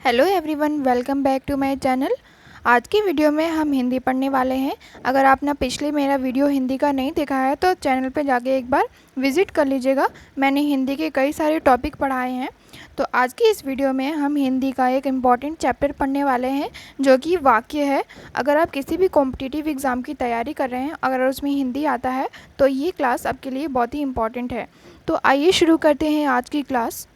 Hello everyone, welcome back to my channel. आज की video में हम हिंदी पढ़ने वाले हैं। अगर आपने पिछले मेरा वीडियो हिंदी का नहीं देखा है तो चैनल पे जाके एक बार विज़िट कर लीजिएगा। मैंने हिंदी के कई सारे टॉपिक पढ़ाए हैं। तो आज की इस वीडियो में हम हिंदी का एक इम्पॉर्टेंट चैप्टर पढ़ने वाले हैं जो कि वाक्य है। अगर आप किसी भी कॉम्पिटिटिव एग्ज़ाम की तैयारी कर रहे हैं, अगर उसमें हिंदी आता है तो ये क्लास आपके लिए बहुत ही इम्पॉर्टेंट है। तो आइए शुरू करते हैं आज की क्लास।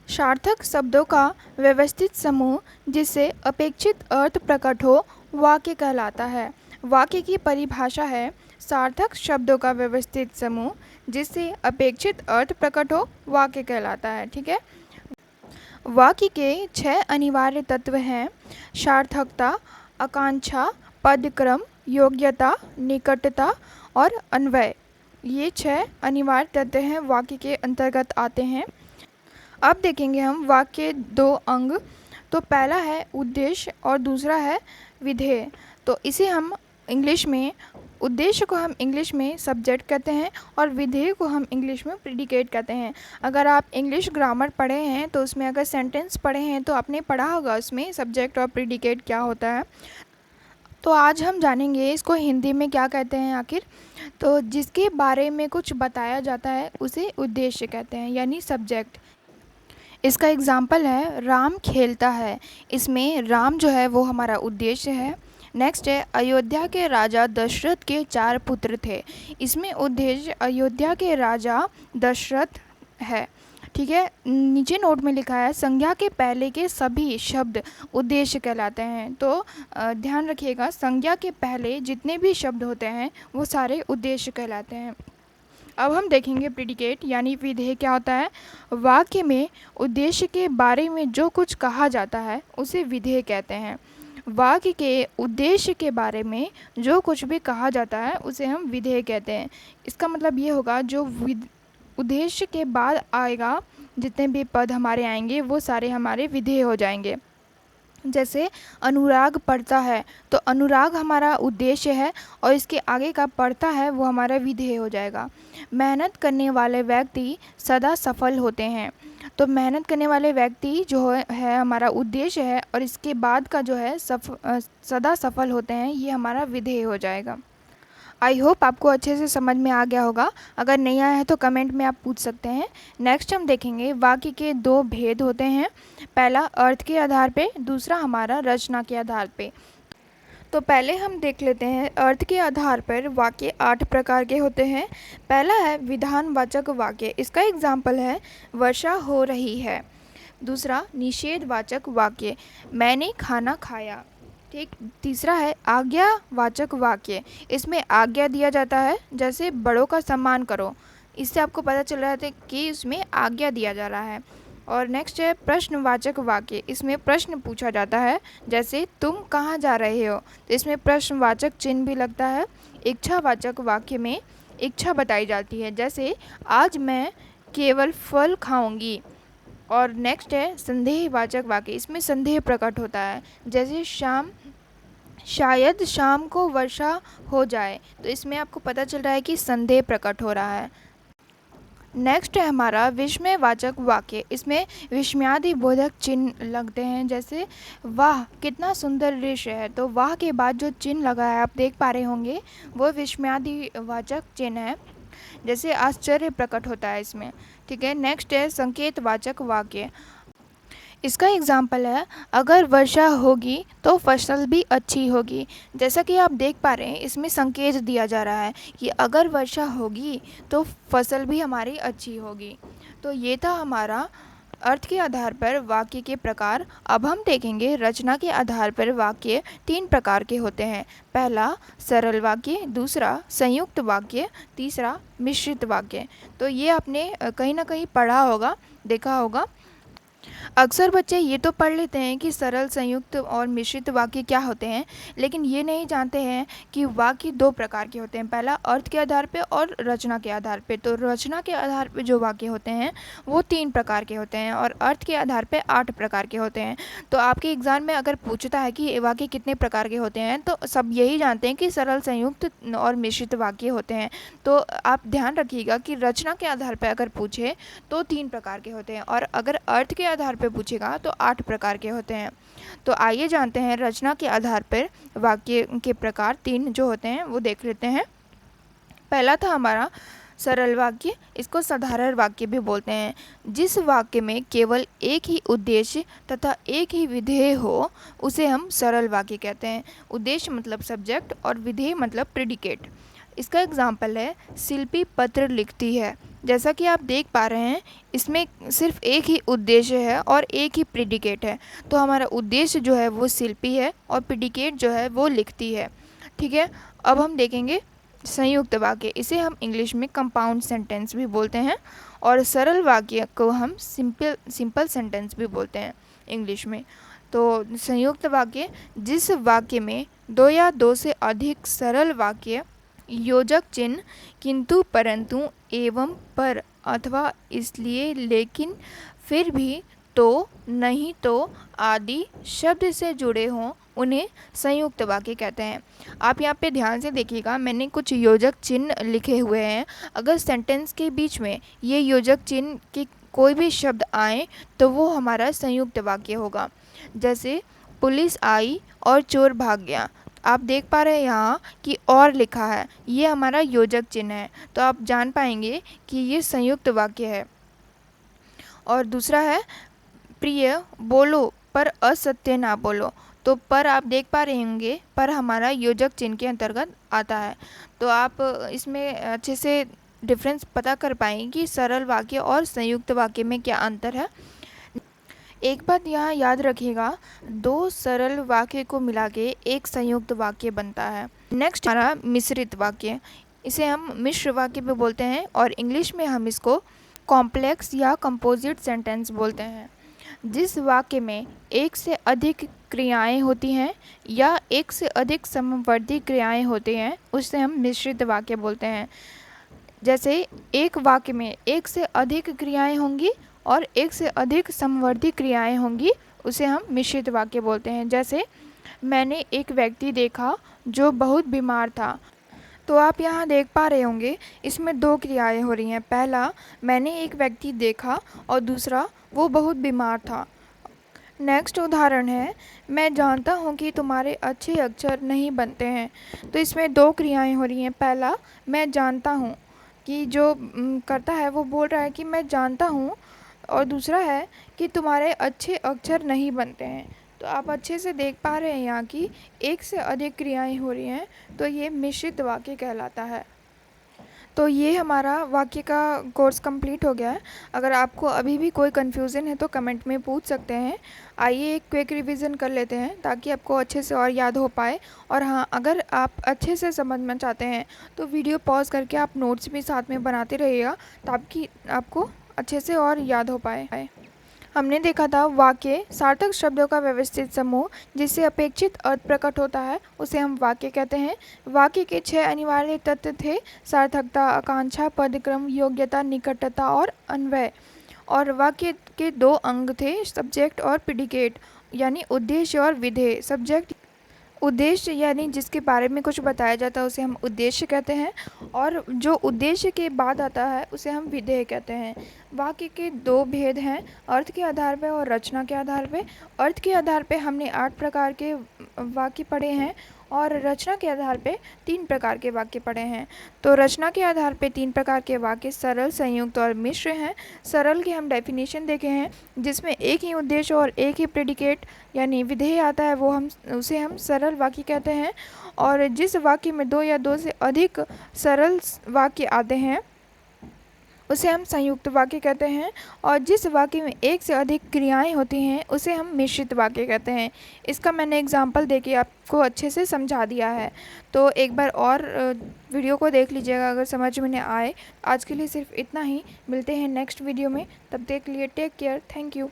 सार्थक शब्दों का व्यवस्थित समूह जिससे अपेक्षित अर्थ प्रकट हो वाक्य कहलाता है। वाक्य की परिभाषा है सार्थक शब्दों का व्यवस्थित समूह जिससे अपेक्षित अर्थ प्रकट हो वाक्य कहलाता है। ठीक है। वाक्य के 6 अनिवार्य तत्व हैं: सार्थकता, आकांक्षा, पदक्रम, योग्यता, निकटता और अन्वय। ये 6 अनिवार्य तत्व हैं, वाक्य के अंतर्गत आते हैं। अब देखेंगे हम वाक्य 2 अंग। तो पहला है उद्देश्य और दूसरा है विधेय। तो इसे हम इंग्लिश में, उद्देश्य को हम इंग्लिश में सब्जेक्ट कहते हैं और विधेय को हम इंग्लिश में प्रेडिकेट कहते हैं। अगर आप इंग्लिश ग्रामर पढ़े हैं तो उसमें अगर सेंटेंस पढ़े हैं तो आपने पढ़ा होगा उसमें सब्जेक्ट और प्रेडिकेट क्या होता है। तो आज हम जानेंगे इसको हिंदी में क्या कहते हैं आखिर। तो जिसके बारे में कुछ बताया जाता है उसे उद्देश्य कहते हैं, यानी सब्जेक्ट। इसका एग्ज़ाम्पल है राम खेलता है। इसमें राम जो है वो हमारा उद्देश्य है। नेक्स्ट है अयोध्या के राजा दशरथ के 4 पुत्र थे। इसमें उद्देश्य अयोध्या के राजा दशरथ है। ठीक है। नीचे नोट में लिखा है संज्ञा के पहले के सभी शब्द उद्देश्य कहलाते हैं। तो ध्यान रखिएगा, संज्ञा के पहले जितने भी शब्द होते हैं वो सारे उद्देश्य कहलाते हैं। अब हम देखेंगे प्रेडिकेट यानी विधेय क्या होता है। वाक्य में उद्देश्य के बारे में जो कुछ कहा जाता है उसे विधेय कहते हैं। वाक्य के उद्देश्य के बारे में जो कुछ भी कहा जाता है उसे हम विधेय कहते हैं। इसका मतलब ये होगा जो उद्देश्य के बाद आएगा, जितने भी पद हमारे आएंगे वो सारे हमारे विधेय हो जाएंगे। जैसे अनुराग पढ़ता है, तो अनुराग हमारा उद्देश्य है और इसके आगे का पढ़ता है वो हमारा विधेय हो जाएगा। मेहनत करने वाले व्यक्ति सदा सफल होते हैं। तो मेहनत करने वाले व्यक्ति जो है हमारा उद्देश्य है और इसके बाद का जो है सदा सफल होते हैं, ये हमारा विधेय हो जाएगा। आई होप आपको अच्छे से समझ में आ गया होगा। अगर नहीं आया है तो कमेंट में आप पूछ सकते हैं। नेक्स्ट हम देखेंगे वाक्य के 2 भेद होते हैं। पहला अर्थ के आधार पे, दूसरा हमारा रचना के आधार पे। तो पहले हम देख लेते हैं अर्थ के आधार पर वाक्य 8 प्रकार के होते हैं। पहला है विधानवाचक वाक्य। इसका एग्जाम्पल है वर्षा हो रही है। दूसरा निषेधवाचक वाक्य, मैंने खाना खाया। ठीक। तीसरा है आज्ञावाचक वाक्य। इसमें आज्ञा दिया जाता है, जैसे बड़ों का सम्मान करो। इससे आपको पता चल रहा है कि इसमें आज्ञा दिया जा रहा है। और नेक्स्ट है प्रश्नवाचक वाक्य। इसमें प्रश्न पूछा जाता है, जैसे तुम कहाँ जा रहे हो। तो इसमें प्रश्नवाचक चिन्ह भी लगता है। इच्छावाचक वाक्य में इच्छा बताई जाती है, जैसे आज मैं केवल फल खाऊंगी। और नेक्स्ट है संदेहवाचक वाक्य। इसमें संदेह प्रकट होता है, जैसे शायद शाम को वर्षा हो जाए। तो इसमें आपको पता चल रहा है कि संदेह प्रकट हो रहा है। नेक्स्ट है हमारा विस्मयवाचक वाक्य। इसमें विस्मयादिबोधक चिन्ह लगते हैं, जैसे वाह कितना सुंदर दृश्य है। तो वाह के बाद जो चिन्ह लगा है आप देख पा रहे होंगे, वो विस्मयादिवाचक चिन्ह है, जैसे आश्चर्य प्रकट होता है इसमें। ठीक है। नेक्स्ट है संकेतवाचक वाक्य। इसका एग्जाम्पल है अगर वर्षा होगी तो फसल भी अच्छी होगी। जैसा कि आप देख पा रहे हैं इसमें संकेत दिया जा रहा है कि अगर वर्षा होगी तो फसल भी हमारी अच्छी होगी। तो ये था हमारा अर्थ के आधार पर वाक्य के प्रकार। अब हम देखेंगे रचना के आधार पर वाक्य 3 प्रकार के होते हैं। पहला सरल वाक्य, दूसरा संयुक्त वाक्य, तीसरा मिश्रित वाक्य। तो ये आपने कहीं ना कहीं पढ़ा होगा, देखा होगा। अक्सर बच्चे ये तो पढ़ लेते हैं कि सरल, संयुक्त और मिश्रित वाक्य क्या होते हैं, लेकिन ये नहीं जानते हैं कि वाक्य 2 प्रकार के होते हैं। पहला अर्थ के आधार पे और रचना के आधार पे। तो रचना के आधार पे जो वाक्य होते हैं वो 3 प्रकार के होते हैं और अर्थ के आधार पे 8 प्रकार के होते हैं। तो आपके एग्ज़ाम में अगर पूछता है कि वाक्य कितने प्रकार के होते हैं, तो सब यही जानते हैं कि सरल, संयुक्त और मिश्रित वाक्य होते हैं। तो आप ध्यान रखिएगा कि रचना के आधार पर अगर पूछे तो 3 प्रकार के होते हैं और अगर अर्थ के आधार पर पे पूछेगा तो 8 प्रकार के होते हैं। तो आइए जानते हैं रचना के आधार पर वाक्य के प्रकार 3 जो होते हैं वो देख लेते हैं। पहला था हमारा सरल वाक्य, इसको साधारण वाक्य भी बोलते हैं। जिस वाक्य में केवल एक ही उद्देश्य तथा एक ही विधेय हो उसे हम सरल वाक्य कहते हैं। उद्देश्य मतलब सब्जेक्ट और विधेय मतलब प्रेडिकेट। इसका एग्जाम्पल है शिल्पी पत्र लिखती है। जैसा कि आप देख पा रहे हैं इसमें सिर्फ एक ही उद्देश्य है और एक ही प्रेडिकेट है। तो हमारा उद्देश्य जो है वो शिल्पी है और प्रेडिकेट जो है वो लिखती है। ठीक है, अब हम देखेंगे संयुक्त वाक्य। इसे हम इंग्लिश में कंपाउंड सेंटेंस भी बोलते हैं और सरल वाक्य को हम सिंपल सेंटेंस भी बोलते हैं इंग्लिश में। तो संयुक्त वाक्य, जिस वाक्य में दो या दो से अधिक सरल वाक्य योजक चिन्ह किंतु परंतु एवं पर अथवा इसलिए लेकिन फिर भी तो नहीं तो आदि शब्द से जुड़े हों उन्हें संयुक्त वाक्य कहते हैं। आप यहाँ पे ध्यान से देखिएगा, मैंने कुछ योजक चिन्ह लिखे हुए हैं। अगर सेंटेंस के बीच में ये योजक चिन्ह के कोई भी शब्द आए तो वो हमारा संयुक्त वाक्य होगा। जैसे पुलिस आई और चोर भाग गया। आप देख पा रहे हैं यहाँ कि और लिखा है, ये हमारा योजक चिन्ह है, तो आप जान पाएंगे कि ये संयुक्त वाक्य है। और दूसरा है प्रिय बोलो पर असत्य ना बोलो। तो पर आप देख पा रहे होंगे, पर हमारा योजक चिन्ह के अंतर्गत आता है। तो आप इसमें अच्छे से डिफरेंस पता कर पाएंगे कि सरल वाक्य और संयुक्त वाक्य में क्या अंतर है। एक बात यहाँ याद रखिएगा, दो सरल वाक्य को मिला के एक संयुक्त वाक्य बनता है। नेक्स्ट हमारा मिश्रित वाक्य, इसे हम मिश्र वाक्य भी बोलते हैं और इंग्लिश में हम इसको कॉम्प्लेक्स या कंपोजिट सेंटेंस बोलते हैं। जिस वाक्य में एक से अधिक क्रियाएं होती हैं या एक से अधिक समवर्ती क्रियाएं होती हैं उसे हम मिश्रित वाक्य बोलते हैं। जैसे एक वाक्य में एक से अधिक क्रियाएं होंगी और एक से अधिक समवर्ती क्रियाएं होंगी, उसे हम मिश्रित वाक्य बोलते हैं। जैसे मैंने एक व्यक्ति देखा जो बहुत बीमार था। तो आप यहाँ देख पा रहे होंगे इसमें दो क्रियाएं हो रही हैं। पहला मैंने एक व्यक्ति देखा और दूसरा वो बहुत बीमार था। नेक्स्ट उदाहरण है मैं जानता हूँ कि तुम्हारे अच्छे अक्षर नहीं बनते हैं। तो इसमें दो क्रियाएं हो रही हैं। पहला मैं जानता हूँ कि जो करता है वो बोल रहा है कि मैं जानता हूँ, और दूसरा है कि तुम्हारे अच्छे अक्षर नहीं बनते हैं। तो आप अच्छे से देख पा रहे हैं यहाँ की एक से अधिक क्रियाएं हो रही हैं, तो ये मिश्रित वाक्य कहलाता है। तो ये हमारा वाक्य का कोर्स कंप्लीट हो गया है। अगर आपको अभी भी कोई कन्फ्यूज़न है तो कमेंट में पूछ सकते हैं। आइए एक क्विक रिवीजन कर लेते हैं ताकि आपको अच्छे से और याद हो पाए। और हाँ, अगर आप अच्छे से समझना चाहते हैं तो वीडियो पॉज करके आप नोट्स भी साथ में बनाते रहिएगा ताकि आपको अच्छे से और याद हो पाए। हमने देखा था वाक्य सार्थक शब्दों का व्यवस्थित समूह जिससे अपेक्षित अर्थ प्रकट होता है, उसे हम वाक्य कहते हैं। वाक्य के 6 अनिवार्य तत्व थे: सार्थकता, आकांक्षा, पदक्रम, योग्यता, निकटता और अन्वय। और वाक्य के 2 अंग थे, सब्जेक्ट और प्रेडिकेट, यानी उद्देश्य और विधेय। सब्जेक्ट उद्देश्य यानी जिसके बारे में कुछ बताया जाता है उसे हम उद्देश्य कहते हैं, और जो उद्देश्य के बाद आता है उसे हम विधेय कहते हैं। वाक्य के 2 भेद हैं, अर्थ के आधार पे और रचना के आधार पे। अर्थ के आधार पे हमने 8 प्रकार के वाक्य पढ़े हैं और रचना के आधार पे 3 प्रकार के वाक्य पढ़े हैं। तो रचना के आधार पे 3 प्रकार के वाक्य सरल, संयुक्त और मिश्र हैं। सरल की हम डेफिनेशन देखे हैं, जिसमें एक ही उद्देश्य और एक ही प्रेडिकेट यानी विधेय आता है, वो उसे हम सरल वाक्य कहते हैं। और जिस वाक्य में 2 या 2 से अधिक सरल वाक्य आते हैं उसे हम संयुक्त वाक्य कहते हैं। और जिस वाक्य में एक से अधिक क्रियाएं होती हैं उसे हम मिश्रित वाक्य कहते हैं। इसका मैंने एग्जाम्पल देके आपको अच्छे से समझा दिया है। तो एक बार और वीडियो को देख लीजिएगा अगर समझ में नहीं आए। आज के लिए सिर्फ इतना ही, मिलते हैं नेक्स्ट वीडियो में, तब तक के लिए टेक केयर, थैंक यू।